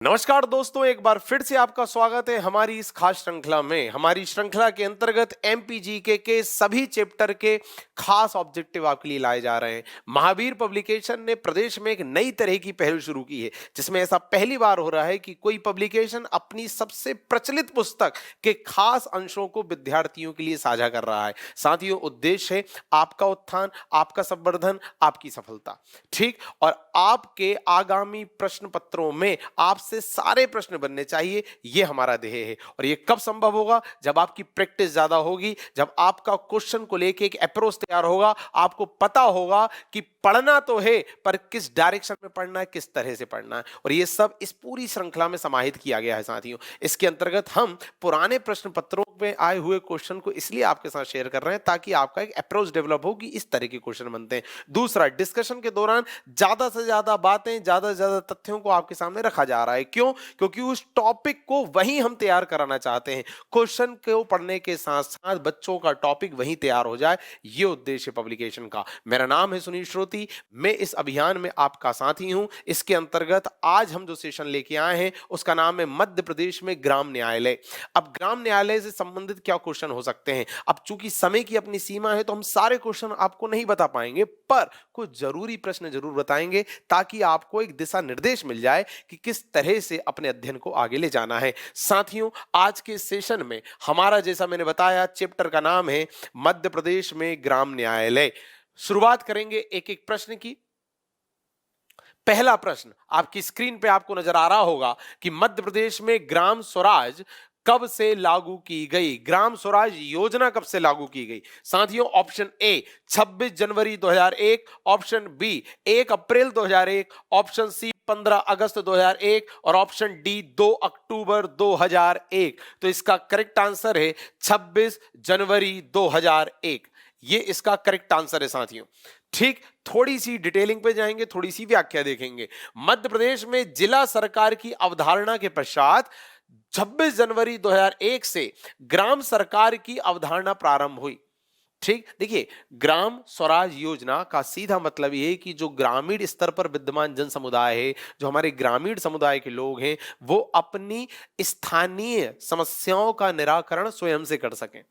नमस्कार दोस्तों, एक बार फिर से आपका स्वागत है हमारी इस खास श्रृंखला में। हमारी श्रृंखला के अंतर्गत एमपीजीके के सभी चैप्टर के खास ऑब्जेक्टिव आपके लिए लाए जा रहे हैं। महावीर पब्लिकेशन ने प्रदेश में एक नई तरह की पहल शुरू की है, जिसमें ऐसा पहली बार हो रहा है कि कोई पब्लिकेशन अपनी सबसे प्रचलित पुस्तक के खास अंशों को विद्यार्थियों के लिए साझा कर रहा है। साथियों, उद्देश्य है आपका उत्थान, आपका संवर्धन, आपकी सफलता। ठीक, और आपके आगामी प्रश्न पत्रों में आपसे सारे प्रश्न बनने चाहिए, यह हमारा ध्येय है। और यह कब संभव होगा? जब आपकी प्रैक्टिस ज्यादा होगी, जब आपका क्वेश्चन को लेके एक अप्रोच तैयार होगा, आपको पता होगा कि पढ़ना तो है पर किस डायरेक्शन में पढ़ना है, किस तरह से पढ़ना है। और ये सब इस पूरी श्रृंखला में समाहित किया गया है। साथियों, इसके अंतर्गत हम पुराने प्रश्न पत्रों में आए हुए क्वेश्चन को इसलिए आपके साथ शेयर कर रहे हैं ताकि आपका एक अप्रोच डेवलप हो कि इस तरह के क्वेश्चन बनते हैं। दूसरा, डिस्कशन के दौरान ज्यादा से ज्यादा बातें, ज्यादा से ज्यादा तथ्यों को आपके सामने रखा जा रहा है। क्यों? क्योंकि उस टॉपिक को वहीं हम तैयार कराना चाहते हैं। क्वेश्चन को पढ़ने के साथ साथ बच्चों का टॉपिक वहीं तैयार हो जाए, ये उद्देश्य पब्लिकेशन का। मेरा नाम है सुनील श्रोती, मैं इस अभियान में आपका साथी हूं। इसके अंतर्गत आज हम जो सेशन लेके आए हैं उसका नाम है मध्य प्रदेश में ग्राम न्यायालय। अब ग्राम न्यायालय से संबंधित क्या क्वेश्चन हो सकते हैं? अब चूंकि समय की अपनी सीमा है तो हम सारे क्वेश्चन आपको नहीं बता पाएंगे, पर कुछ जरूरी प्रश्न जरूर बताएंगे ताकि आपको एक दिशा निर्देश मिल जाए कि किस तरह से अपने अध्ययन को आगे ले जाना है। साथियों, आज के सेशन में हमारा, जैसा मैंने बताया, चैप्टर का नाम है मध्य प्रदेश में ग्राम न्यायालय। शुरुआत करेंगे एक एक प्रश्न की। पहला प्रश्न आपकी स्क्रीन पे आपको नजर आ रहा होगा कि मध्य प्रदेश में ग्राम स्वराज कब से लागू की गई? ग्राम स्वराज योजना कब से लागू की गई? साथियों, ऑप्शन ए 26 जनवरी 2001, ऑप्शन बी 1 अप्रैल 2001, ऑप्शन सी 15 अगस्त 2001 और ऑप्शन डी 2 अक्टूबर 2001। तो इसका करेक्ट आंसर है 26 जनवरी 2001। ये इसका करेक्ट आंसर है साथियों। ठीक, थोड़ी सी डिटेलिंग पे जाएंगे, थोड़ी सी व्याख्या देखेंगे। मध्य प्रदेश में जिला सरकार की अवधारणा के पश्चात 26 जनवरी 2001 से ग्राम सरकार की अवधारणा प्रारंभ हुई। ठीक, देखिए, ग्राम स्वराज योजना का सीधा मतलब यह है कि जो ग्रामीण स्तर पर विद्यमान जन समुदाय है, जो हमारे ग्रामीण समुदाय के लोग हैं, वो अपनी स्थानीय समस्याओं का निराकरण स्वयं से कर सकें।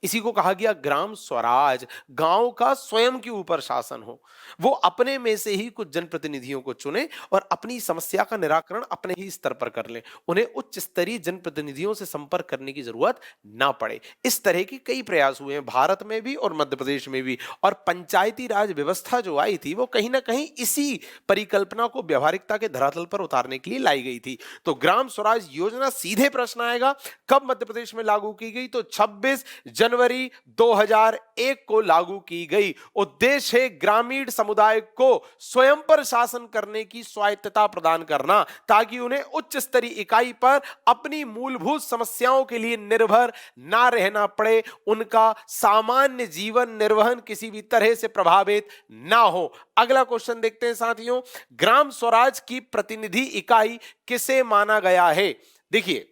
इसी को कहा गया ग्राम स्वराज। गांव का स्वयं के ऊपर शासन हो, वो अपने में से ही कुछ जनप्रतिनिधियों को चुने और अपनी समस्या का निराकरण अपने ही स्तर पर कर ले, उन्हें उच्च स्तरीय जनप्रतिनिधियों से संपर्क करने की जरूरत ना पड़े। इस तरह के कई प्रयास हुए हैं भारत में भी और मध्य प्रदेश में भी। और पंचायती राज व्यवस्था जो आई थी वो कहीं ना कहीं इसी परिकल्पना को व्यवहारिकता के धरातल पर उतारने के लिए लाई गई थी। तो ग्राम स्वराज योजना, सीधे प्रश्न आएगा कब मध्य प्रदेश में लागू की गई? तो 26 जनवरी 2001 को लागू की गई। उद्देश्य है ग्रामीण समुदाय को स्वयं पर शासन करने की स्वायत्तता प्रदान करना, ताकि उन्हें उच्च स्तरीय इकाई पर अपनी मूलभूत समस्याओं के लिए निर्भर ना रहना पड़े, उनका सामान्य जीवन निर्वहन किसी भी तरह से प्रभावित ना हो। अगला क्वेश्चन देखते हैं साथियों, ग्राम स्वराज की प्रतिनिधि इकाई किसे माना गया है? देखिए,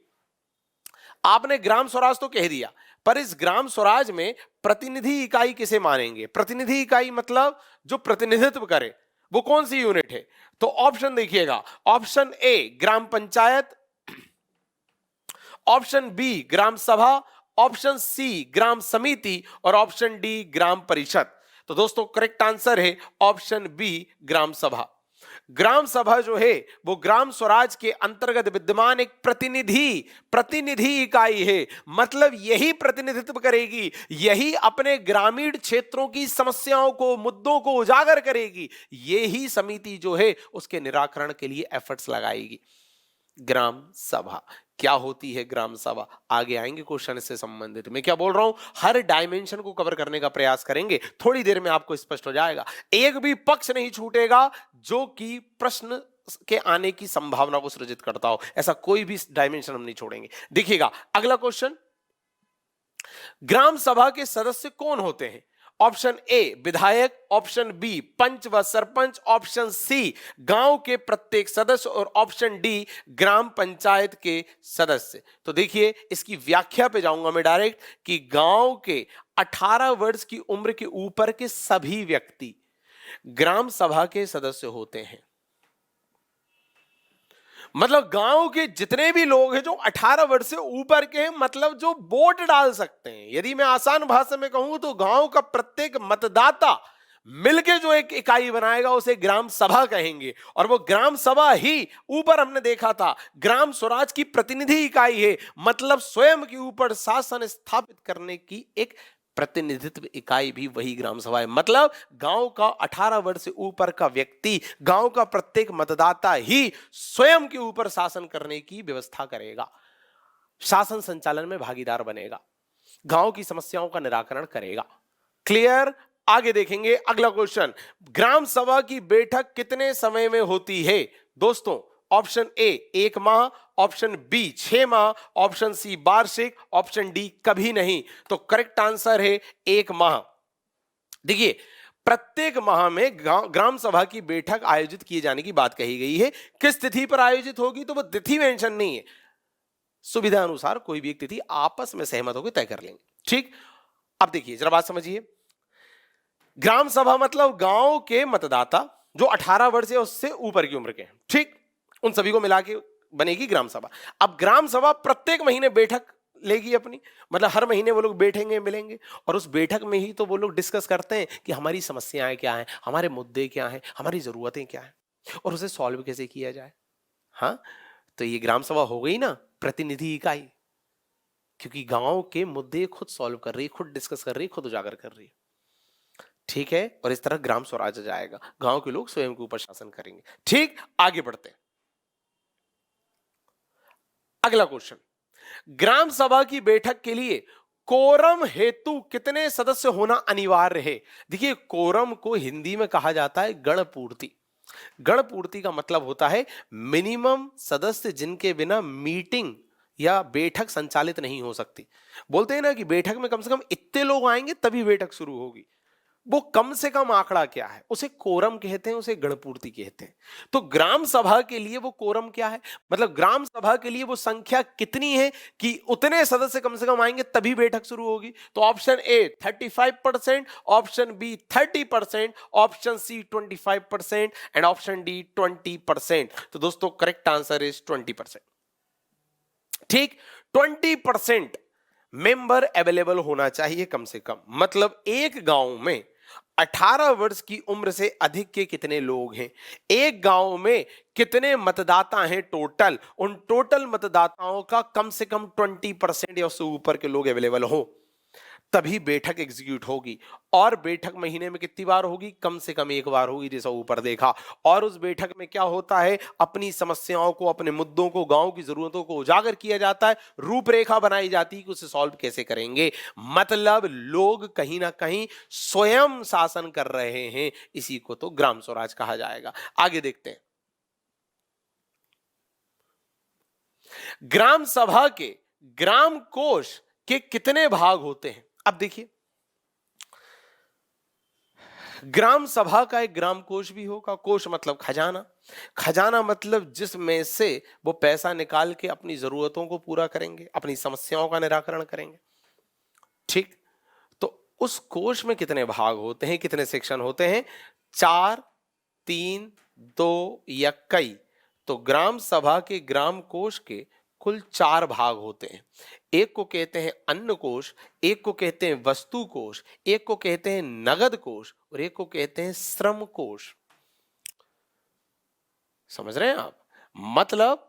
आपने ग्राम स्वराज तो कह दिया, पर इस ग्राम स्वराज में प्रतिनिधि इकाई किसे मानेंगे? प्रतिनिधि इकाई मतलब जो प्रतिनिधित्व करे, वो कौन सी यूनिट है? तो ऑप्शन देखिएगा, option A gram panchayat, option B gram sabha, option सी ग्राम समिति और ऑप्शन डी ग्राम परिषद। तो दोस्तों, करेक्ट आंसर है ऑप्शन बी ग्राम सभा। ग्राम सभा जो है वो ग्राम स्वराज के अंतर्गत विद्यमान एक प्रतिनिधि इकाई है। मतलब यही प्रतिनिधित्व करेगी, यही अपने ग्रामीण क्षेत्रों की समस्याओं को, मुद्दों को उजागर करेगी, यही समिति जो है उसके निराकरण के लिए एफर्ट्स लगाएगी। ग्राम सभा क्या होती है? ग्राम सभा आगे आएंगे क्वेश्चन इससे संबंधित। मैं क्या बोल रहा हूं, हर डायमेंशन को कवर करने का प्रयास करेंगे, थोड़ी देर में आपको स्पष्ट हो जाएगा। एक भी पक्ष नहीं छूटेगा जो कि प्रश्न के आने की संभावना को सृजित करता हो, ऐसा कोई भी डायमेंशन हम नहीं छोड़ेंगे। देखिएगा अगला क्वेश्चन, ग्राम सभा के सदस्य कौन होते हैं? ऑप्शन ए विधायक, ऑप्शन बी पंच व सरपंच, ऑप्शन सी गांव के प्रत्येक सदस्य और ऑप्शन डी ग्राम पंचायत के सदस्य। तो देखिए, इसकी व्याख्या पे जाऊंगा मैं डायरेक्ट कि गांव के 18 वर्ष की उम्र के ऊपर के सभी व्यक्ति ग्राम सभा के सदस्य होते हैं। मतलब गांव के जितने भी लोग हैं जो 18 वर्ष से ऊपर के हैं, मतलब जो वोट डाल सकते हैं, यदि मैं आसान भाषा में कहूं तो गांव का प्रत्येक मतदाता मिलके जो एक इकाई बनाएगा उसे ग्राम सभा कहेंगे। और वो ग्राम सभा ही ऊपर हमने देखा था ग्राम स्वराज की प्रतिनिधि इकाई है, मतलब स्वयं के ऊपर शासन स्थापित करने की एक प्रतिनिधित्व इकाई भी वही ग्राम सभा है। मतलब गांव का 18 वर्ष से ऊपर का व्यक्ति, गांव का प्रत्येक मतदाता ही स्वयं के ऊपर शासन करने की व्यवस्था करेगा, शासन संचालन में भागीदार बनेगा, गांव की समस्याओं का निराकरण करेगा। क्लियर? आगे देखेंगे अगला क्वेश्चन, ग्राम सभा की बैठक कितने समय में होती है? दोस्तों ऑप्शन ए 1 माह, ऑप्शन बी 6 माह, ऑप्शन सी वार्षिक, ऑप्शन डी कभी नहीं। तो करेक्ट आंसर है 1 माह। देखिए प्रत्येक माह में ग्राम सभा की बैठक आयोजित किए जाने की बात कही गई है। किस तिथि पर आयोजित होगी तो वो तिथि मेंशन नहीं है, सुविधा अनुसार कोई भी एक तिथि आपस में सहमत होकर तय कर लेंगे। ठीक, अब देखिए जरा बात समझिए, ग्राम सभा मतलब गांव के मतदाता जो 18 वर्ष या उससे ऊपर की उम्र के हैं, ठीक, उन सभी को मिला के बनेगी ग्राम सभा। अब ग्राम सभा प्रत्येक महीने बैठक लेगी अपनी, मतलब हर महीने वो लोग बैठेंगे, मिलेंगे, और उस बैठक में ही तो वो लोग डिस्कस करते हैं कि हमारी समस्याएं क्या हैं, हमारे मुद्दे क्या हैं, हमारी जरूरतें क्या हैं, और उसे सॉल्व कैसे किया जाए। हाँ, तो ये ग्राम सभा हो गई ना प्रतिनिधि इकाई, क्योंकि गांव के मुद्दे खुद सॉल्व कर रही है, खुद डिस्कस कर रही है, खुद उजागर कर रही है। ठीक है, और इस तरह ग्राम स्वराज जाएगा, गांव के लोग स्वयं के ऊपर शासन करेंगे। ठीक, आगे बढ़ते हैं। अगला क्वेश्चन, ग्राम सभा की बैठक के लिए कोरम हेतु कितने सदस्य होना अनिवार्य है? देखिए कोरम को हिंदी में कहा जाता है गणपूर्ति। गणपूर्ति का मतलब होता है मिनिमम सदस्य जिनके बिना मीटिंग या बैठक संचालित नहीं हो सकती। बोलते हैं ना कि बैठक में कम से कम इतने लोग आएंगे तभी बैठक शुरू होगी। वो कम से कम आंकड़ा क्या है, उसे कोरम कहते हैं, उसे गणपूर्ति कहते हैं। तो ग्राम सभा के लिए वो कोरम क्या है, मतलब ग्राम सभा के लिए वो संख्या कितनी है कि उतने सदस्य कम से कम आएंगे तभी बैठक शुरू होगी। तो option A 35%, option B 30%, option C 25% and option D 20%। तो दोस्तों करेक्ट आंसर इज 20%। ठीक, 20% मेंबर अवेलेबल होना चाहिए कम से कम। मतलब एक गांव में 18 वर्ष की उम्र से अधिक के कितने लोग हैं, एक गांव में कितने मतदाता हैं टोटल, उन टोटल मतदाताओं का कम से कम 20% या उससे ऊपर के लोग अवेलेबल हो तभी बैठक एग्जीक्यूट होगी। और बैठक महीने में कितनी बार होगी? कम से कम एक बार होगी, जैसा ऊपर देखा। और उस बैठक में क्या होता है, अपनी समस्याओं को, अपने मुद्दों को, गांव की जरूरतों को उजागर किया जाता है, रूपरेखा बनाई जाती है कि उसे सॉल्व कैसे करेंगे। मतलब लोग कहीं ना कहीं स्वयं शासन कर रहे हैं, इसी को तो ग्राम स्वराज कहा जाएगा। आगे देखते हैं, ग्राम सभा के ग्राम कोष के कितने भाग होते हैं? अब देखिए ग्राम सभा का एक ग्राम कोष भी होगा। कोष मतलब खजाना, खजाना मतलब जिसमें से वो पैसा निकाल के अपनी जरूरतों को पूरा करेंगे, अपनी समस्याओं का निराकरण करेंगे। ठीक, तो उस कोष में कितने भाग होते हैं, कितने सेक्शन होते हैं? 4, 3, 2 या कई? तो ग्राम सभा के ग्राम कोष के कुल 4 भाग होते हैं। एक को कहते हैं अन्न कोष, एक को कहते हैं वस्तु कोष, एक को कहते हैं नगद कोष और एक को कहते हैं श्रम कोष। समझ रहे हैं आप? मतलब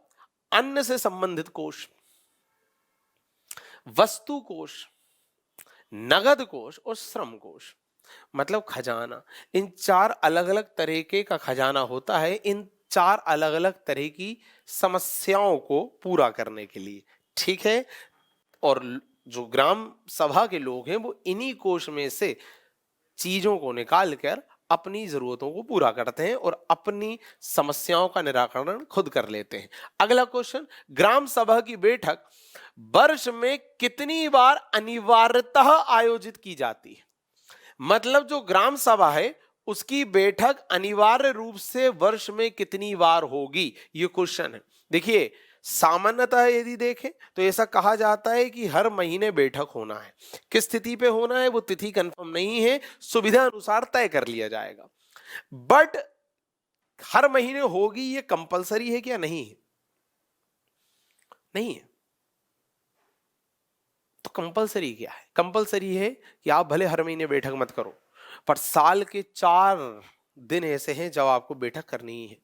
अन्न से संबंधित कोष, वस्तु कोष, नगद कोष और श्रम कोष, मतलब खजाना। इन 4 अलग अलग तरीके का खजाना होता है, इन 4 अलग अलग तरह की समस्याओं को पूरा करने के लिए। ठीक है, और जो ग्राम सभा के लोग हैं वो इन्हीं कोष में से चीजों को निकाल कर अपनी जरूरतों को पूरा करते हैं और अपनी समस्याओं का निराकरण खुद कर लेते हैं। अगला क्वेश्चन, ग्राम सभा की बैठक वर्ष में कितनी बार अनिवार्यतः आयोजित की जाती है? मतलब जो ग्राम सभा है उसकी बैठक अनिवार्य रूप से वर्ष में कितनी बार होगी, ये क्वेश्चन है। देखिए सामान्यतः यदि देखें तो ऐसा कहा जाता है कि हर महीने बैठक होना है। किस तिथि पे होना है वो तिथि कंफर्म नहीं है, सुविधा अनुसार तय कर लिया जाएगा। बट हर महीने होगी ये कंपलसरी है क्या? नहीं है। नहीं है। तो कंपलसरी क्या है? कंपलसरी है कि आप भले हर महीने बैठक मत करो, पर साल के 4 दिन ऐसे हैं जब आपको बैठक करनी ही है।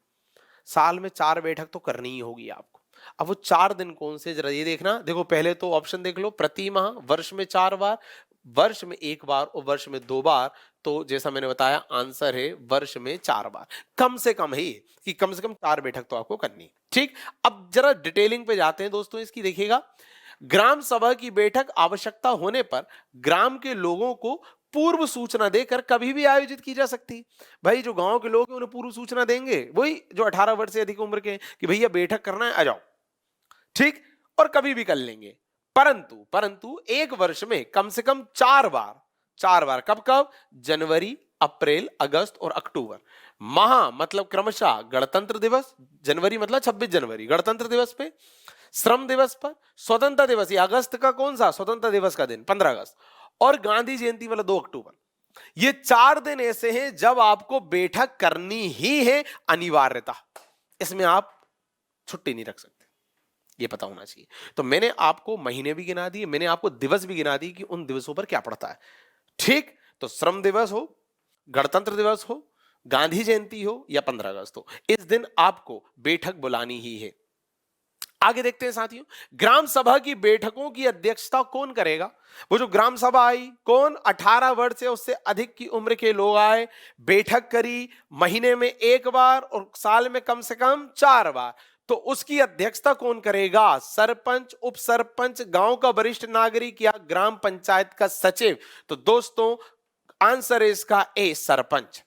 साल में 4 बैठक तो करनी ही होगी आपको। अब वो 4 दिन कौन से, जरा ये देखना। देखो पहले तो ऑप्शन देख लो, प्रति माह, वर्ष में 4 बार, वर्ष में 1 बार और वर्ष में 2 बार। तो जैसा मैंने बताया आंसर है वर्ष में 4 बार। कम से कम है ये कि कम से कम 4 बैठक तो आपको करनी है। ठीक, अब जरा डिटेलिंग पे जाते हैं दोस्तों इसकी। देखिएगा, ग्राम सभा की बैठक आवश्यकता होने पर ग्राम के लोगों को पूर्व सूचना देकर कभी भी आयोजित की जा सकती। भाई जो गांव के लोग हैं उन्हें पूर्व सूचना देंगे, वही जो 18 वर्ष से अधिक उम्र के हैं, कि भैया बैठक करना है, आ जाओ। ठीक, और कभी भी कर लेंगे। परंतु परंतु एक वर्ष में कम से कम 4 बार, 4 बार। कब कब? जनवरी, अप्रैल, अगस्त और अक्टूबर। माह मतलब क्रमशः गणतंत्र दिवस, जनवरी मतलब 26 जनवरी गणतंत्र दिवस पे, श्रम दिवस पर, स्वतंत्रता दिवस, ये अगस्त का कौन सा स्वतंत्रता दिवस का दिन 15 अगस्त, और गांधी जयंती वाला 2 अक्टूबर। ये 4 दिन ऐसे हैं जब आपको बैठक करनी ही है, अनिवार्यता। इसमें आप छुट्टी नहीं रख सकते, ये पता होना चाहिए। तो मैंने आपको महीने भी गिना दिए, मैंने आपको दिवस भी गिना दिए कि उन दिवसों पर क्या पड़ता है। ठीक, तो श्रम दिवस हो, गणतंत्र दिवस हो, गांधी जयंती हो या 15 अगस्त हो, इस दिन आपको बैठक बुलानी ही है। आगे देखते हैं साथियों, ग्राम सभा की बैठकों की अध्यक्षता कौन करेगा? वो जो ग्राम सभा आई, कौन? 18 वर्ष से उससे अधिक की उम्र के लोग आए, बैठक करी, महीने में 1 बार और साल में कम से कम 4 बार। तो उसकी अध्यक्षता कौन करेगा? सरपंच, उप सरपंच, गांव का वरिष्ठ नागरिक या ग्राम पंचायत का सचिव। तो दोस्तों आंसर है इसका ए, सरपंच।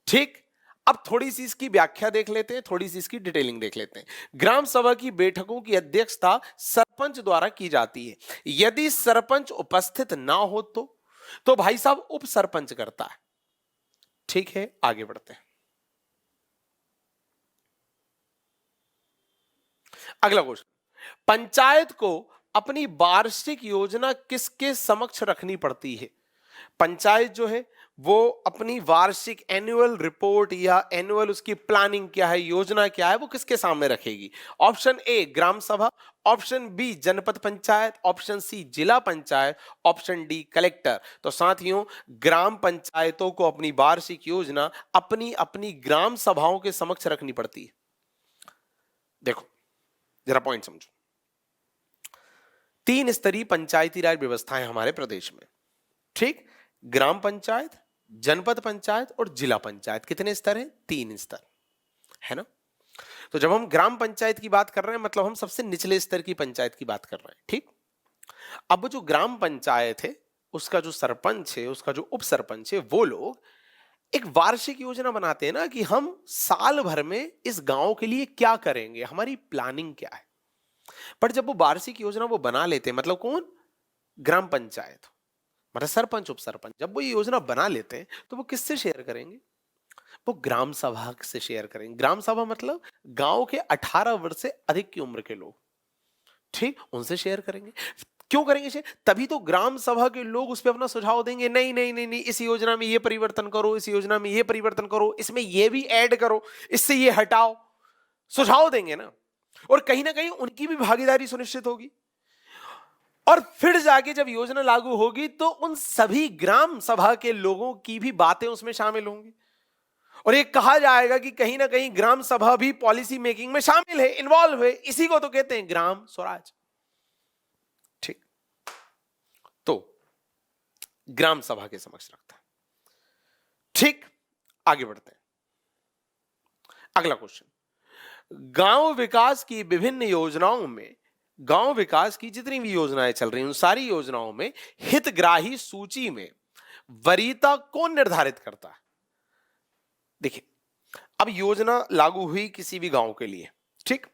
ठीक, अब थोड़ी सी इसकी व्याख्या देख लेते हैं, थोड़ी सी इसकी डिटेलिंग देख लेते हैं। ग्राम सभा की बैठकों की अध्यक्षता सरपंच द्वारा की जाती है। यदि सरपंच उपस्थित ना हो तो भाई साहब उप सरपंच करता है। ठीक है, आगे बढ़ते हैं। अगला क्वेश्चन, पंचायत को अपनी वार्षिक योजना किसके समक्ष रखनी पड़ती है? पंचायत जो है वो अपनी वार्षिक एनुअल रिपोर्ट या एनुअल उसकी प्लानिंग क्या है, योजना क्या है, वो किसके सामने रखेगी? Option A gram sabha, option B जनपद पंचायत, ऑप्शन सी जिला पंचायत, ऑप्शन डी कलेक्टर। तो साथियों ग्राम पंचायतों को अपनी वार्षिक योजना अपनी अपनी ग्राम सभाओं के समक्ष रखनी पड़ती है। देखो जरा पॉइंट समझो, 3 स्तरीय पंचायती राज व्यवस्था है हमारे प्रदेश में। ठीक, ग्राम पंचायत, जनपद पंचायत और जिला पंचायत। कितने स्तर हैं? 3 स्तर है ना। तो जब हम ग्राम पंचायत की बात कर रहे हैं मतलब हम सबसे निचले स्तर की पंचायत की बात कर रहे हैं। ठीक, अब जो ग्राम पंचायत है उसका जो सरपंच है, उसका जो उप सरपंच है, वो लोग एक वार्षिक योजना बनाते हैं ना कि हम साल भर में इस गांव के लिए क्या करेंगे, हमारी प्लानिंग क्या है। पर जब वो वार्षिक योजना वो बना लेते हैं, मतलब कौन? ग्राम पंचायत, मतलब सरपंच उप सरपंच, जब वो ये योजना बना लेते हैं तो वो किससे शेयर करेंगे? वो ग्राम सभा से शेयर करेंगे। ग्राम सभा मतलब गांव के 18 वर्ष से अधिक की उम्र के लोग, ठीक, उनसे शेयर करेंगे। क्यों करेंगे शेयर? तभी तो ग्राम सभा के लोग उस पर अपना सुझाव देंगे, नहीं नहीं नहीं नहीं, इस योजना में ये परिवर्तन करो, इस योजना में ये परिवर्तन करो, इसमें ये भी ऐड करो, इससे ये हटाओ, सुझाव देंगे ना। और कहीं ना कहीं उनकी भी भागीदारी सुनिश्चित होगी। और फिर जाके जब योजना लागू होगी तो उन सभी ग्राम सभा के लोगों की भी बातें उसमें शामिल होंगी। और ये कहा जाएगा कि कहीं ना कहीं ग्राम सभा भी पॉलिसी मेकिंग में शामिल है, इन्वॉल्व है। इसी को तो कहते हैं ग्राम स्वराज। ठीक, तो ग्राम सभा के समक्ष रखता है। ठीक, आगे बढ़ते हैं। अगला क्वेश्चन, गांव विकास की विभिन्न योजनाओं में, गांव विकास की जितनी भी योजनाएं चल रही हैं उन सारी योजनाओं में हितग्राही सूची में वरीयता कौन निर्धारित करता है? देखिए, अब योजना लागू हुई किसी भी गांव के लिए, ठीक,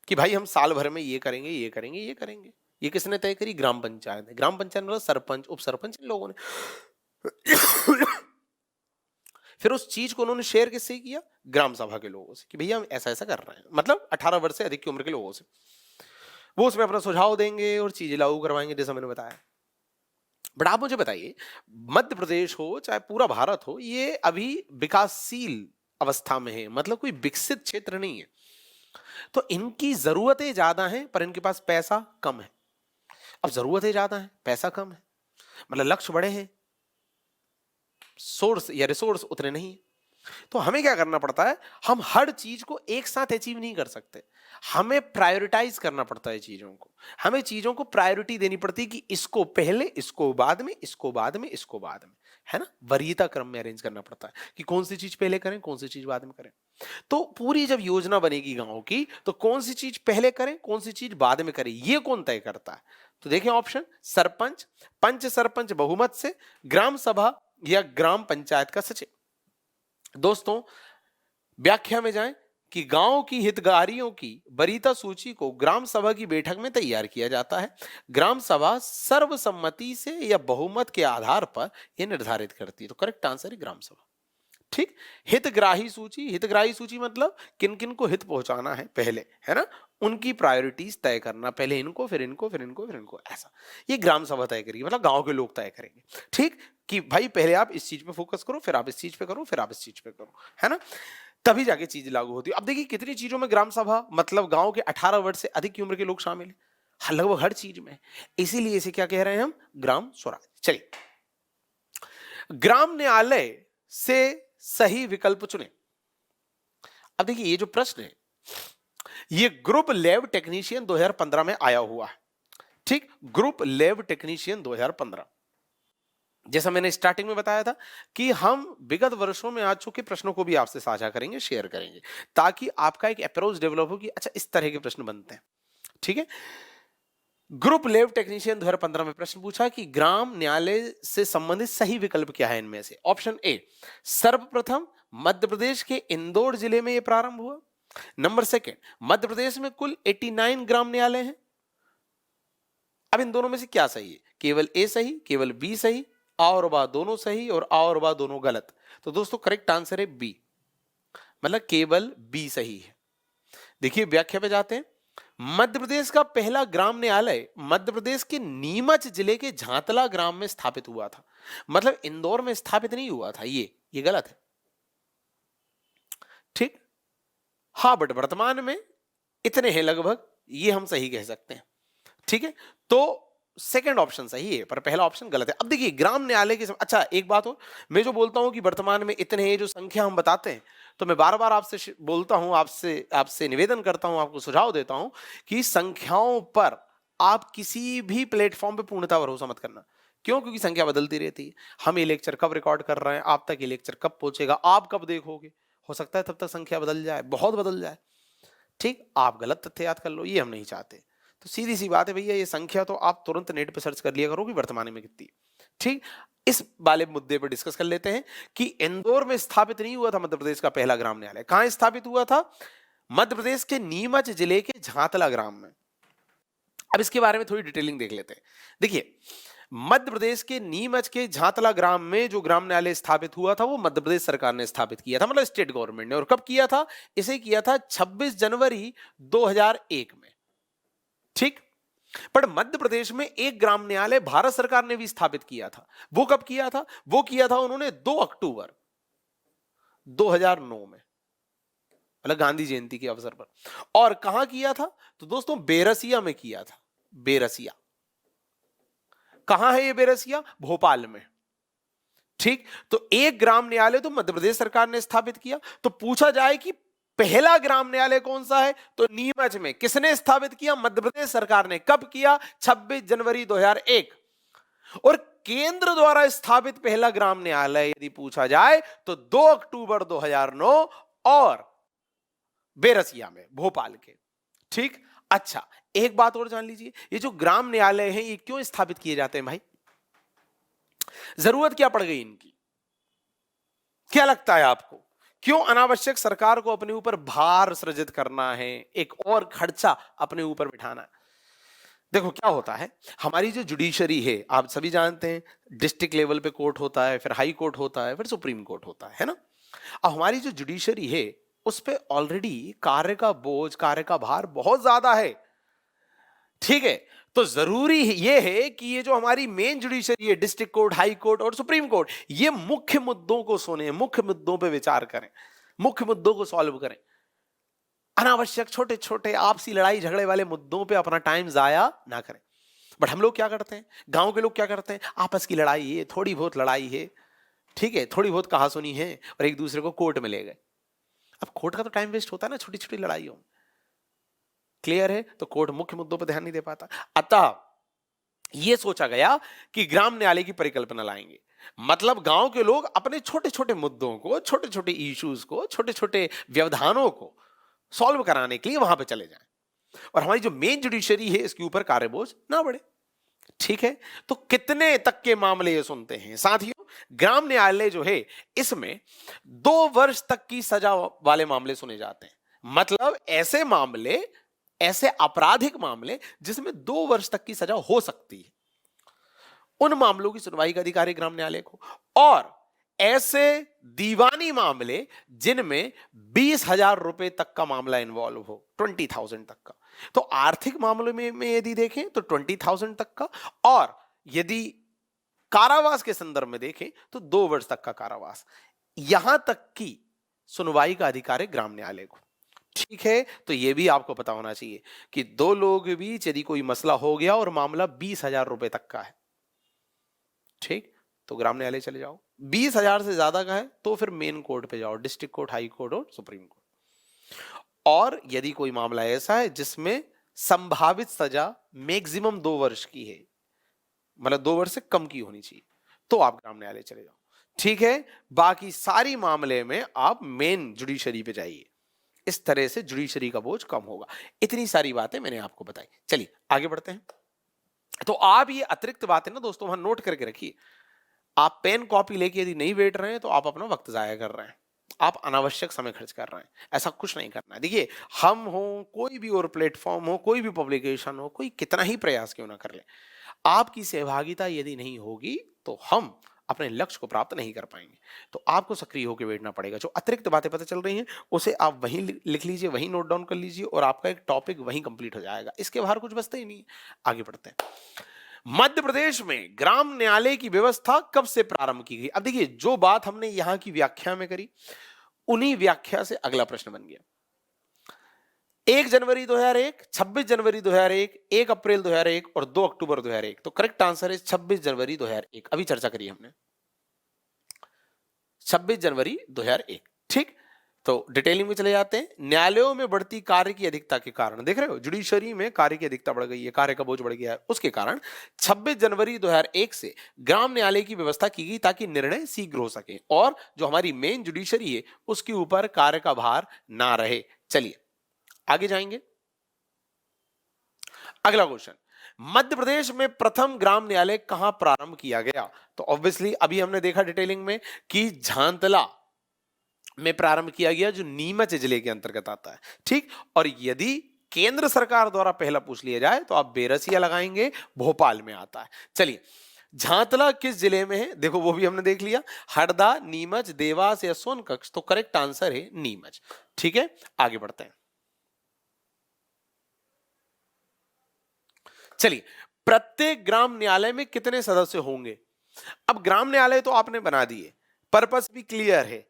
कि भाई हम साल भर में ये करेंगे ये करेंगे ये करेंगे। ये किसने तय करी? ग्राम पंचायत ने। ग्राम पंचायत मतलब सरपंच उप सरपंच इन लोगों ने। फिर उस चीज को उन्होंने शेयर किससे किया? ग्राम सभा के लोगों से, कि भैया हम ऐसा ऐसा कर रहे हैं, मतलब 18 वर्ष से अधिक की उम्र के लोगों से। वो उसमें अपना सुझाव देंगे और चीजें लागू करवाएंगे, जैसा मैंने बताया। बट आप मुझे बताइए, मध्य प्रदेश हो चाहे पूरा भारत हो, ये अभी विकासशील अवस्था में है, मतलब कोई विकसित क्षेत्र नहीं है। तो इनकी जरूरतें ज्यादा हैं पर इनके पास पैसा कम है। अब जरूरतें ज्यादा हैं, पैसा कम है, मतलब लक्ष्य बड़े हैं, सोर्स या रिसोर्स उतने नहीं है। तो हमें क्या करना पड़ता है, हम हर चीज को एक साथ अचीव नहीं कर सकते, हमें प्रायोरिटाइज करना पड़ता है चीजों को। हमें चीजों को प्रायोरिटी देनी पड़ती है कि इसको पहले, इसको बाद में, इसको बाद में, इसको बाद में, है ना, वरीयता क्रम में अरेंज करना पड़ता है कि कौन सी चीज पहले करें, कौन सी चीज बाद में करें। तो पूरी जब योजना बनेगी गांव की, तो कौन सी चीज पहले करें, कौन सी चीज बाद में करें, ये कौन तय करता है? तो देखें ऑप्शन, सरपंच, पंच सरपंच बहुमत से, ग्राम सभा या ग्राम पंचायत का सचिव। दोस्तों व्याख्या में जाएं कि गांव की हितग्राहियों की वरीयता सूची को ग्राम सभा की बैठक में तैयार किया जाता है। ग्राम सभा सर्वसम्मति से या बहुमत के आधार पर यह निर्धारित करती है। तो करेक्ट आंसर है ग्राम सभा। ठीक, हितग्राही सूची, हितग्राही सूची मतलब किन किन को हित पहुंचाना है पहले, है ना, उनकी प्रायोरिटीज तय करना, पहले इनको, फिर इनको, फिर इनको, फिर इनको, ऐसा ये ग्राम सभा तय करेगी, मतलब गांव के लोग तय करेंगे। ठीक, कि भाई पहले आप इस चीज पे फोकस करो, फिर आप इस चीज पे करो, फिर आप इस चीज पे करो, है ना, तभी जाके चीज लागू होती है। अब देखिए कितनी चीजों में ग्राम सभा मतलब गांव के 18 वर्ष से अधिक की उम्र के लोग शामिल हैं, लगभग हर चीज में, इसीलिए इसे क्या कह रहे हैं हम, ग्राम स्वराज। चलिए, ग्राम न्यायालय से सही विकल्प चुने। अब देखिए ये जो प्रश्न है ये ग्रुप लैब टेक्नीशियन 2015 में आया हुआ है। ठीक, ग्रुप लैब टेक्नीशियन 2015, जैसा मैंने स्टार्टिंग में बताया था कि हम विगत वर्षों में आ चुके प्रश्नों को भी आपसे साझा करेंगे, शेयर करेंगे, ताकि आपका एक अप्रोच डेवलप हो कि अच्छा इस तरह के प्रश्न बनते हैं। ठीक है, ग्रुप लैब टेक्नीशियन 2015 में प्रश्न पूछा कि ग्राम न्यायालय से संबंधित सही विकल्प क्या है इनमें से। ऑप्शन ए, सर्वप्रथम मध्य प्रदेश के इंदौर जिले में यह प्रारंभ हुआ। नंबर सेकंड, मध्य प्रदेश में कुल 89 ग्राम न्यायालय हैं। अब इन दोनों में से क्या सही है, केवल ए सही, केवल बी सही, आ और बा दोनों सही और आ और बा दोनों गलत। तो दोस्तों करेक्ट आंसर है बी, मतलब केवल बी सही है। देखिए व्याख्या पे जाते हैं। मध्य प्रदेश का पहला ग्राम न्यायालय मध्य प्रदेश के नीमच जिले के झांतला ग्राम में स्थापित हुआ था, मतलब इंदौर में स्थापित नहीं हुआ था, ये गलत है। ठीक, हाँ बट वर्तमान में इतने हैं लगभग, ये हम सही कह सकते हैं। ठीक है, तो सेकंड ऑप्शन सही है पर पहला ऑप्शन गलत है। अब देखिए ग्राम न्यायालय की अच्छा एक बात हो, मैं जो बोलता हूं कि वर्तमान में इतने हैं, जो संख्या हम बताते हैं, तो मैं बार बार आपसे बोलता हूं, आपसे निवेदन करता हूं, आपको सुझाव देता हूं कि संख्याओं पर आप किसी भी प्लेटफॉर्म पे पूर्णतः भरोसा मत करना। क्यों? क्योंकि संख्या बदलती रहती है। हम ये लेक्चर कब रिकॉर्ड कर रहे हैं, आप तक ये लेक्चर कब पहुंचेगा, आप कब देखोगे, हो सकता है तब तक संख्या बदल जाए, बहुत बदल जाए। ठीक, आप गलत तथ्य याद कर लो, ये हम नहीं चाहते। तो सीधी सी बात है भैया, ये संख्या तो आप तुरंत नेट पे सर्च कर लिया करो कि वर्तमान में कितनी। ठीक, इस वाले मुद्दे पर डिस्कस कर लेते हैं कि इंदौर में स्थापित नहीं हुआ था मध्य प्रदेश का पहला ग्राम न्यायालय, कहां स्थापित हुआ था? मध्य प्रदेश के नीमच जिले के झांतला ग्राम में। अब इसके बारे में थोड़ी डिटेलिंग देख लेते हैं। देखिए मध्य प्रदेश के नीमच के झांतला ग्राम में जो ग्राम न्यायालय स्थापित हुआ था वो मध्य प्रदेश सरकार ने स्थापित किया था, मतलब स्टेट गवर्नमेंट ने। और कब किया था? इसे किया था 26 जनवरी 2001 में। ठीक, पर मध्य प्रदेश में एक ग्राम न्यायालय भारत सरकार ने भी स्थापित किया था। वो कब किया था? वो किया था उन्होंने 2 अक्टूबर 2009 में, मतलब गांधी जयंती के अवसर पर। और कहां किया था? तो दोस्तों बेरसिया में किया था। बेरसिया कहां है? ये बेरसिया भोपाल में। ठीक, तो एक ग्राम न्यायालय तो मध्य प्रदेश सरकार ने स्थापित किया। तो पूछा जाए कि पहला ग्राम न्यायालय कौन सा है, तो नीमच में। किसने स्थापित किया? मध्य प्रदेश सरकार ने। कब किया? 26 जनवरी 2001। और केंद्र द्वारा स्थापित पहला ग्राम न्यायालय यदि पूछा जाए तो 2 अक्टूबर 2009 और बेरसिया में, भोपाल के। ठीक, अच्छा एक बात और जान लीजिए, ये जो ग्राम न्यायालय हैं ये क्यों स्थापित किए जाते हैं भाई? जरूरत क्या पड़ गई इनकी? क्या लगता है आपको? क्यों अनावश्यक सरकार को अपने ऊपर भार सृजित करना है, एक और खर्चा अपने ऊपर बिठाना है? देखो क्या होता है, हमारी जो जुडिशरी है आप सभी जानते हैं, डिस्ट्रिक्ट लेवल पे कोर्ट होता है, फिर हाई कोर्ट होता है, फिर सुप्रीम कोर्ट होता है ना। अब हमारी जो जुडिशरी है उस पे ऑलरेडी कार्य का बोझ, कार्य का भार बहुत ज्यादा है। ठीक है, तो जरूरी ये है कि ये जो हमारी मेन जुडिशरी है, डिस्ट्रिक्ट कोर्ट, हाई कोर्ट और सुप्रीम कोर्ट, ये मुख्य मुद्दों को सुने, मुख्य मुद्दों पे विचार करें, मुख्य मुद्दों को सॉल्व करें। अनावश्यक छोटे छोटे आपसी लड़ाई झगड़े वाले मुद्दों पे अपना टाइम जाया ना करें। बट हम लोग क्या करते हैं, गांव के लोग क्या करते हैं, आपस की लड़ाई है, थोड़ी बहुत लड़ाई है, ठीक है, थोड़ी बहुत कहासुनी है और एक दूसरे को कोर्ट में ले गए। अब कोर्ट का तो टाइम वेस्ट होता है ना छोटी छोटी लड़ाइयों में। क्लियर है? तो कोर्ट मुख्य मुद्दों पर ध्यान नहीं दे पाता। अतः यह सोचा गया कि ग्राम न्यायालय की परिकल्पना लाएंगे। मतलब गांव के लोग अपने छोटे छोटे मुद्दों को, छोटे छोटे इश्यूज को, छोटे छोटे व्यवधानों को सॉल्व कराने के लिए वहां पे चले जाएं और हमारी जो मेन जुडिशरी है इसके ऊपर कार्यबोझ ना बढ़े। ठीक है, तो कितने तक के मामले ये सुनते हैं साथियों? ग्राम न्यायालय जो है इसमें 2 वर्ष तक की सजा वाले मामले सुने जाते हैं। मतलब ऐसे मामले, ऐसे आपराधिक मामले जिसमें 2 वर्ष तक की सजा हो सकती है, उन मामलों की सुनवाई का अधिकार है ग्राम न्यायालय को। और ऐसे दीवानी मामले जिनमें 20,000 रुपए तक का मामला इन्वॉल्व हो, 20,000 तक का। तो आर्थिक मामलों में यदि देखें तो 20,000 तक का, और यदि कारावास के संदर्भ में देखें तो 2 वर्ष तक का कारावास। यहां तक की सुनवाई का अधिकार है ग्राम न्यायालय को। ठीक है, तो यह भी आपको पता होना चाहिए कि 2 लोगों के बीच यदि कोई मसला हो गया और मामला 20,000 रुपए तक का है, ठीक, तो ग्राम न्यायालय चले जाओ। 20,000 से ज्यादा का है तो फिर मेन कोर्ट पे जाओ, डिस्ट्रिक्ट कोर्ट, हाई कोर्ट और सुप्रीम कोर्ट। और यदि कोई मामला ऐसा है जिसमें संभावित सजा मैक्सिमम 2 वर्ष की है, मतलब 2 वर्ष से कम की होनी चाहिए, तो आप ग्राम न्यायालय चले जाओ। ठीक है, बाकी सारी मामले में आप मेन जुडिशरी पे जाइए। इस तरह से जुडिशरी का बोझ कम होगा। इतनी सारी बातें मैंने आपको बताई। चलिए आगे बढ़ते हैं। तो आप ये अतिरिक्त बातें ना दोस्तों वहां नोट करके रखिए। आप पेन कॉपी लेके यदि नहीं बैठ रहे हैं तो आप अपना वक्त जाया कर रहे हैं, आप अनावश्यक समय खर्च कर रहे हैं। ऐसा कुछ नहीं करना है। देखिए, हम हो, कोई भी और प्लेटफॉर्म हो, कोई भी पब्लिकेशन हो, कोई कितना ही प्रयास क्यों ना कर ले, आपकी सहभागिता यदि नहीं होगी तो हम अपने लक्ष्य को प्राप्त नहीं कर पाएंगे। तो आपको सक्रिय होकर बैठना पड़ेगा। जो अतिरिक्त बातें पता चल रही हैं उसे आप वहीं लिख लीजिए, वहीं नोट डाउन कर लीजिए और आपका एक टॉपिक वहीं कंप्लीट हो जाएगा। इसके बाहर कुछ बचता ही नहीं है। आगे बढ़ते हैं। मध्य प्रदेश में ग्राम न्यायालय की व्यवस्था कब से प्रारंभ की गई? अब देखिए, जो बात हमने यहां की व्याख्या में करी, उन्हीं व्याख्या से अगला प्रश्न बन गया। 1 जनवरी 2001, 26 जनवरी 2001, 1 अप्रैल 2001 और 2 अक्टूबर 2001। तो करेक्ट आंसर है 26 जनवरी 2001। अभी चर्चा करी हमने 26 जनवरी 2001। ठीक, तो डिटेलिंग में चले जाते हैं। न्यायालयों में बढ़ती कार्य की अधिकता के कारण, देख रहे हो, जुडिशरी में कार्य की अधिकता बढ़ गई है, कार्य का बोझ बढ़ गया है, उसके कारण 26 जनवरी 2001 से ग्राम न्यायालय की व्यवस्था की गई ताकि निर्णय शीघ्र हो सके और जो हमारी मेन जुडिशरी है उसके ऊपर कार्य का भार ना रहे। चलिए आगे जाएंगे। अगला क्वेश्चन, मध्य प्रदेश में प्रथम ग्राम न्यायालय कहां प्रारंभ किया गया? तो ऑब्वियसली अभी हमने देखा डिटेलिंग में कि झांतला में प्रारंभ किया गया, जो नीमच जिले के अंतर्गत आता है। ठीक, और यदि केंद्र सरकार द्वारा पहला पूछ लिया जाए तो आप बेरसिया लगाएंगे, भोपाल में आता है। चलिए, झांतला किस जिले में है? देखो वो भी हमने देख लिया, हरदा, नीमच, देवास या सोनकच्छ। तो करेक्ट आंसर है नीमच। ठीक है, आगे बढ़ते हैं। चलिए, प्रत्येक ग्राम न्यायालय में कितने सदस्य होंगे? अब ग्राम न्यायालय तो आपने बना दिए, पर्पस भी क्लियर है,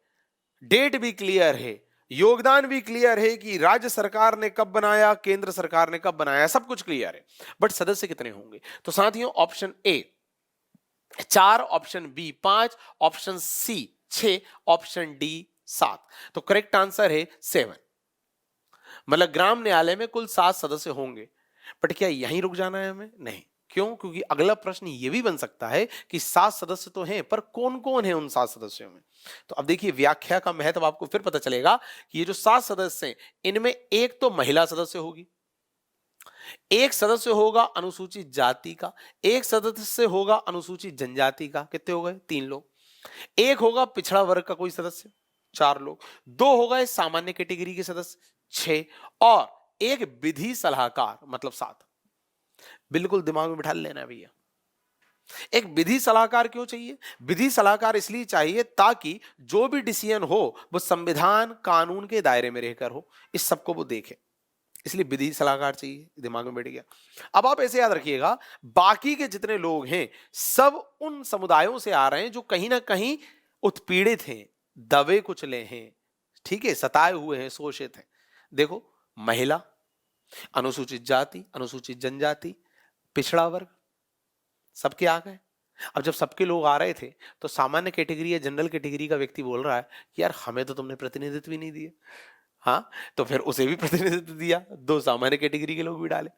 डेट भी क्लियर है, योगदान भी क्लियर है कि राज्य सरकार ने कब बनाया, केंद्र सरकार ने कब बनाया, सब कुछ क्लियर है। बट सदस्य कितने होंगे? तो साथियों, option A 4, option B 5, option C 6, option D 7। तो करेक्ट आंसर है 7। मतलब ग्राम न्यायालय में कुल 7 सदस्य होंगे। बट क्या यहीं रुक जाना है हमें? नहीं। क्यों? क्योंकि अगला प्रश्न यह भी बन सकता है कि 7 सदस्य तो हैं, पर कौन कौन है उन 7 सदस्यों में? तो अब देखिए, व्याख्या का महत्व आपको फिर पता चलेगा कि ये जो 7 सदस्य हैं, इनमें एक तो महिला सदस्य होगी, एक सदस्य होगा अनुसूचित जाति का, एक सदस्य होगा अनुसूचित जनजाति का। कितने हो गए? 3 लोग। एक होगा पिछड़ा वर्ग का कोई सदस्य, 4 लोग। 2 हो गए सामान्य कैटेगरी के सदस्य, 6, और एक विधि सलाहकार, मतलब 7। बिल्कुल दिमाग में बिठा लेना भैया। एक विधि सलाहकार क्यों चाहिए? विधि सलाहकार इसलिए चाहिए ताकि जो भी डिसीजन हो वो संविधान कानून के दायरे में रहकर हो, इस सबको वो देखे, इसलिए विधि सलाहकार चाहिए। दिमाग में बैठ गया। अब आप ऐसे याद रखिएगा, बाकी के जितने लोग हैं सब उन समुदायों से आ रहे हैं जो कहीं ना कहीं उत्पीड़ित हैं, दबे कुचले हैं, ठीक है, सताए हुए हैं, शोषित हैं। देखो, महिला, अनुसूचित जाति, अनुसूचित जनजाति, पिछड़ा वर्ग, सबके आ गए। अब जब सबके लोग आ रहे थे तो सामान्य कैटेगरी या जनरल कैटेगरी का व्यक्ति बोल रहा है कि यार हमें तो तुमने प्रतिनिधित्व भी नहीं दिया। हाँ, तो फिर उसे भी प्रतिनिधित्व दिया, दो सामान्य कैटेगरी के लोग भी डाले,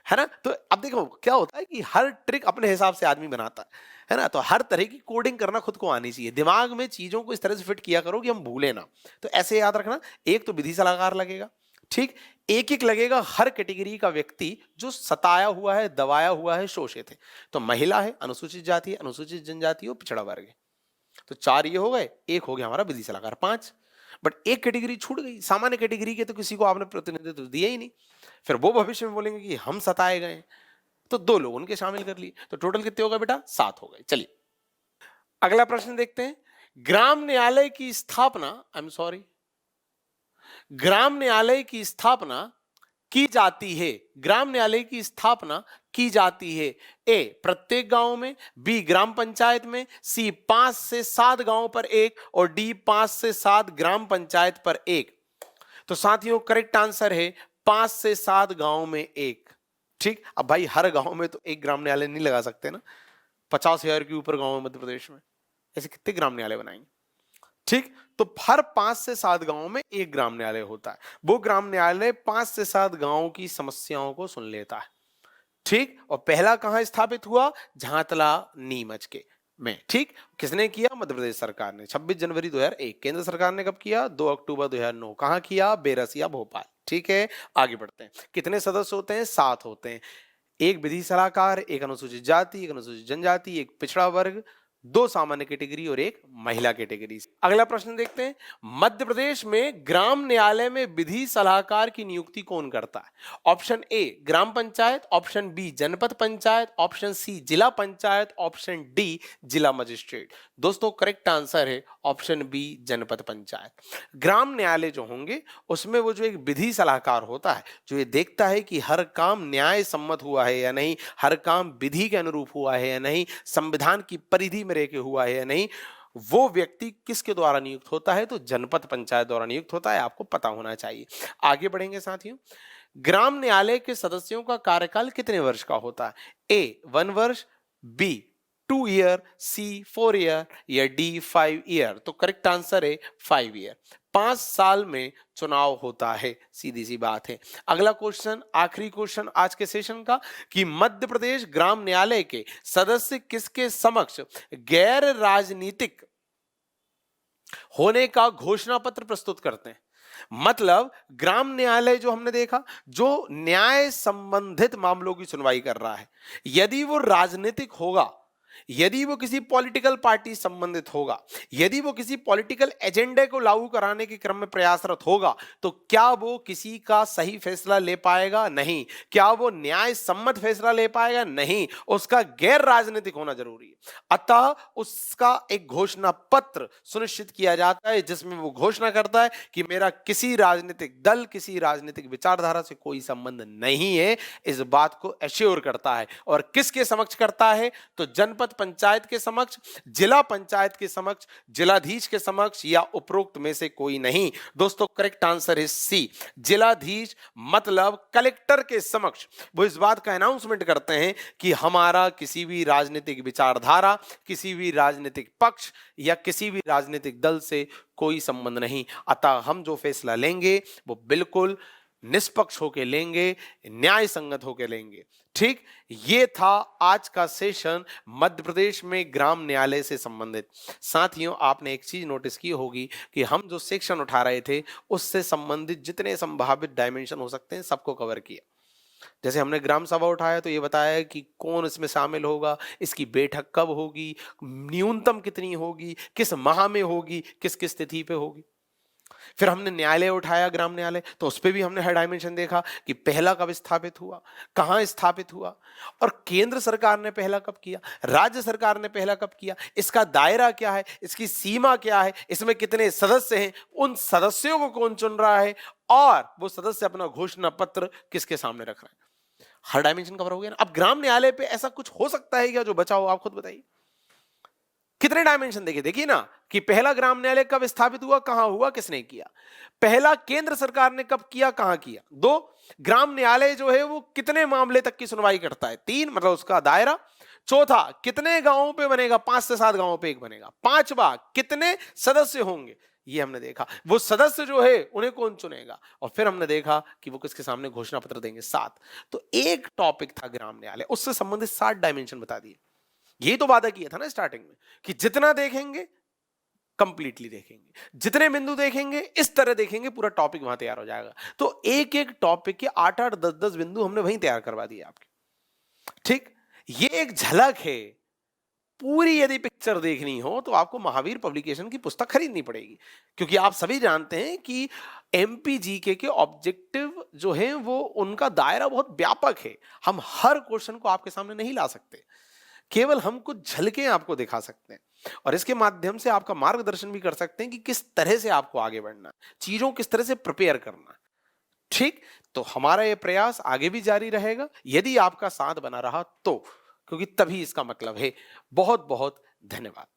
है ना। तो अब देखो क्या होता है कि हर ट्रिक अपने हिसाब से आदमी बनाता है ना। तो हर तरह की कोडिंग करना खुद को आनी चाहिए, दिमाग में चीजों को इस तरह से फिट किया करो कि हम भूले ना। तो ऐसे याद रखना, एक तो विधि सलाहकार लगेगा, ठीक, एक एक लगेगा हर कैटेगरी का व्यक्ति जो सताया हुआ है, दबाया हुआ है, शोषित है। तो महिला है, अनुसूचित जाति है, अनुसूचित जनजाति और पिछड़ा वर्ग है। तो चार ये हो गए, एक हो गया हमारा विधि सलाहकार, पांच। बट एक कैटेगरी छूट गई, सामान्य कैटेगरी के तो किसी को आपने प्रतिनिधित्व दिया ही नहीं। फिर वो भविष्य में बोलेंगे कि हम सताए गए हैं, तो दो लोग उनके शामिल कर लिए। तो टोटल कितने हो गए बेटा? 7 हो गए। चलिए अगला प्रश्न देखते हैं। ग्राम न्यायालय की स्थापना, आई एम सॉरी, ग्राम न्यायालय की स्थापना की जाती है। ग्राम न्यायालय की स्थापना की जाती है। ए प्रत्येक गांव में, बी ग्राम पंचायत में, सी 5 से 7 गांव पर एक, और डी 5 से 7 ग्राम पंचायत पर एक। तो साथियों करेक्ट आंसर है 5 से 7 गांव में एक। ठीक, अब भाई हर गांव में तो एक ग्राम न्यायालय नहीं लगा सकते ना, 50,000 के ऊपर गांव है मध्य प्रदेश में, ऐसे कितने ग्राम न्यायालय बनाएंगे। ठीक, तो हर 5 से 7 गांव में एक ग्राम न्यायालय होता है। वो ग्राम न्यायालय 5 से 7 गांव की समस्याओं को सुन लेता है। ठीक, और पहला कहां स्थापित हुआ? झांतला नीमच के में। ठीक, किसने किया? मध्य प्रदेश सरकार ने, 26 जनवरी 2001। केंद्र सरकार ने कब किया? 2 अक्टूबर 2009। कहां किया? बेरसिया, भोपाल। ठीक है, आगे बढ़ते हैं। कितने सदस्य होते हैं? 7 होते हैं। एक विधि सलाहकार, एक अनुसूचित जाति, एक अनुसूचित जनजाति, एक पिछड़ा वर्ग, 2 सामान्य कैटेगरी और एक महिला कैटेगरी। अगला प्रश्न देखते हैं। मध्य प्रदेश में ग्राम न्यायालय में विधि सलाहकार की नियुक्ति कौन करता है? Option A gram panchayat, option B जनपद पंचायत, ऑप्शन सी जिला पंचायत, ऑप्शन डी जिला मजिस्ट्रेट। दोस्तों करेक्ट आंसर है ऑप्शन बी जनपद पंचायत। ग्राम न्यायालय जो होंगे उसमें वो जो एक विधि सलाहकार होता है, जो ये देखता है कि हर काम न्याय सम्मत हुआ है या नहीं, हर काम विधि के अनुरूप हुआ है या नहीं, संविधान की परिधि में रह के हुआ है या नहीं, वो व्यक्ति किसके द्वारा नियुक्त होता है? तो जनपद पंचायत द्वारा नियुक्त होता है। आपको पता होना चाहिए। आगे बढ़ेंगे साथियों। ग्राम न्यायालय के सदस्यों का कार्यकाल कितने वर्ष का होता है? ए 1 वर्ष, बी 2 ईयर, सी 4 ईयर या डी 5 ईयर। तो करेक्ट आंसर है 5 ईयर। 5 साल में चुनाव होता है, सीधी सी बात है। अगला क्वेश्चन, आखिरी क्वेश्चन आज के सेशन का, कि मध्य प्रदेश ग्राम न्यायालय के सदस्य किसके समक्ष गैर राजनीतिक होने का घोषणा पत्र प्रस्तुत करते हैं? मतलब ग्राम न्यायालय जो हमने देखा, जो न्याय संबंधित मामलों की सुनवाई कर रहा है, यदि वो राजनीतिक होगा, यदि वो किसी पॉलिटिकल पार्टी संबंधित होगा, यदि वो किसी पॉलिटिकल एजेंडे को लागू कराने के क्रम में प्रयासरत होगा, तो क्या वो किसी का सही फैसला ले पाएगा? नहीं। क्या वो न्याय सम्मत फैसला ले पाएगा? नहीं। उसका गैर राजनीतिक होना जरूरी है। अतः उसका एक घोषणा पत्र सुनिश्चित किया जाता है, जिसमें वो घोषणा करता है कि मेरा किसी राजनीतिक दल, किसी राजनीतिक विचारधारा से कोई संबंध नहीं है। इस बात को एश्योर करता है। और किसके समक्ष करता है? तो जनपद पंचायत के समक्ष, जिला पंचायत के समक्ष, जिलाधीश के समक्ष, या उपरोक्त में से कोई नहीं। दोस्तों करेक्ट आंसर है सी, जिलाधीश, मतलब कलेक्टर के समक्ष वो इस बात का अनाउंसमेंट करते हैं कि हमारा किसी भी राजनीतिक विचारधारा, किसी भी राजनीतिक पक्ष या किसी भी राजनीतिक दल से कोई संबंध नहीं। अतः हम जो फैसला लेंगे वो बिल्कुल निष्पक्ष होकर लेंगे, न्याय संगत होकर लेंगे। ठीक, ये था आज का सेशन मध्य प्रदेश में ग्राम न्यायालय से संबंधित। साथियों आपने एक चीज नोटिस की होगी कि हम जो सेक्शन उठा रहे थे उससे संबंधित जितने संभावित डायमेंशन हो सकते हैं सबको कवर किया। जैसे हमने ग्राम सभा उठाया तो ये बताया कि कौन इसमें शामिल होगा, इसकी बैठक कब होगी, न्यूनतम कितनी होगी, किस माह में होगी, किस किस तिथि पे होगी। फिर हमने न्यायालय उठाया, ग्राम न्यायालय, तो उस पर भी हमने हर डायमेंशन देखा कि पहला कब स्थापित हुआ, कहां स्थापित हुआ, और केंद्र सरकार ने पहला कब किया, राज्य सरकार ने पहला कब किया, इसका दायरा क्या है, इसकी सीमा क्या है, इसमें कितने सदस्य हैं, उन सदस्यों को कौन चुन रहा है, और वो सदस्य अपना घोषणा पत्र किसके सामने रख रहे हैं। हर डायमेंशन कवर हो गया ना। अब ग्राम न्यायालय पे ऐसा कुछ हो सकता है क्या जो बचा हो? आप खुद बताइए। कितने डायमेंशन देखे, देखिए ना कि पहला ग्राम न्यायालय कब स्थापित हुआ, कहां हुआ, किसने किया। पहला केंद्र सरकार ने कब किया, कहां किया। दो, ग्राम न्यायालय जो है वो कितने मामले तक की सुनवाई करता है। तीन, मतलब उसका दायरा। चौथा, कितने गांवों पे बनेगा, 5 से 7 गांवों पे एक बनेगा। पांचवा, कितने सदस्य होंगे, ये हमने देखा। वो सदस्य जो है उन्हें कौन चुनेगा, और फिर हमने देखा कि वो किसके सामने घोषणा पत्र देंगे, 7। तो एक टॉपिक था ग्राम न्यायालय, उससे संबंधित 7 डायमेंशन बता दिए। ये तो वादा किया था ना स्टार्टिंग में कि जितना देखेंगे कंप्लीटली देखेंगे, जितने बिंदु देखेंगे इस तरह देखेंगे, पूरा टॉपिक वहां तैयार हो जाएगा। तो एक एक टॉपिक के 8-8, 10-10 बिंदु हमने वहीं तैयार करवा दिए आपके। ठीक, ये एक झलक है। पूरी यदि पिक्चर देखनी हो तो आपको महावीर पब्लिकेशन की पुस्तक खरीदनी पड़ेगी, क्योंकि आप सभी जानते हैं कि एमपीजीके के ऑब्जेक्टिव जो हैं वो उनका दायरा बहुत व्यापक है। हम हर क्वेश्चन को आपके सामने नहीं ला सकते, केवल हम कुछ झलकें आपको दिखा सकते हैं, और इसके माध्यम से आपका मार्गदर्शन भी कर सकते हैं कि किस तरह से आपको आगे बढ़ना है, चीजों किस तरह से प्रिपेयर करना है। ठीक, तो हमारा ये प्रयास आगे भी जारी रहेगा यदि आपका साथ बना रहा तो, क्योंकि तभी इसका मतलब है। बहुत बहुत धन्यवाद।